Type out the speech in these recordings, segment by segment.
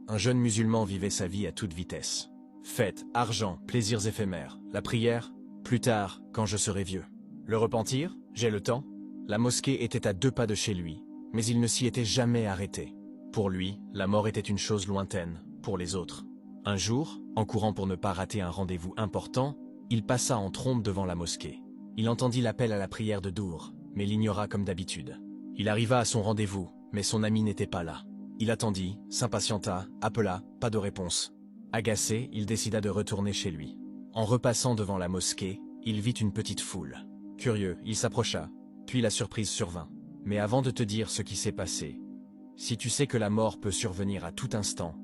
un jeune musulman vivait sa vie à toute vitesse. Fêtes, argent, plaisirs éphémères. La prière, plus tard, quand je serai vieux. Le repentir, j'ai le temps. La mosquée était à 2 pas de chez lui, mais il ne s'y était jamais arrêté. Pour lui, la mort était une chose lointaine, pour les autres. Un jour, en courant pour ne pas rater un rendez-vous important, il passa en trombe devant la mosquée. Il entendit l'appel à la prière de Dour, mais l'ignora comme d'habitude. Il arriva à son rendez-vous, mais son ami n'était pas là. Il attendit, s'impatienta, appela, pas de réponse. Agacé, il décida de retourner chez lui. En repassant devant la mosquée, il vit une petite foule. Curieux, il s'approcha, puis la surprise survint. Mais avant de te dire ce qui s'est passé, si tu sais que la mort peut survenir à tout instant,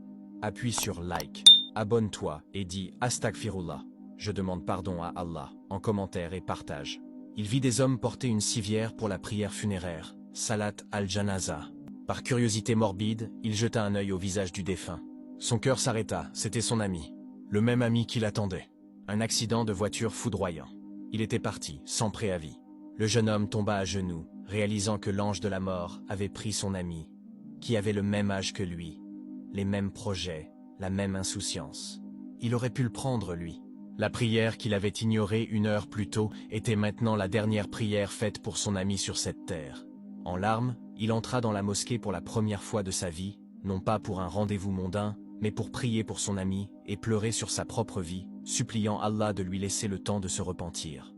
appuie sur like, abonne-toi et dis Astaghfirullah. Je demande pardon à Allah, en commentaire et partage. Il vit des hommes porter une civière pour la prière funéraire, Salat al-Janaza. Par curiosité morbide, il jeta un œil au visage du défunt. Son cœur s'arrêta, c'était son ami. Le même ami qui l'attendait. Un accident de voiture foudroyant. Il était parti, sans préavis. Le jeune homme tomba à genoux, réalisant que l'ange de la mort avait pris son ami, qui avait le même âge que lui, les mêmes projets, la même insouciance. Il aurait pu le prendre, lui. La prière qu'il avait ignorée 1 heure plus tôt était maintenant la dernière prière faite pour son ami sur cette terre. En larmes, il entra dans la mosquée pour la première fois de sa vie, non pas pour un rendez-vous mondain, mais pour prier pour son ami et pleurer sur sa propre vie, suppliant Allah de lui laisser le temps de se repentir.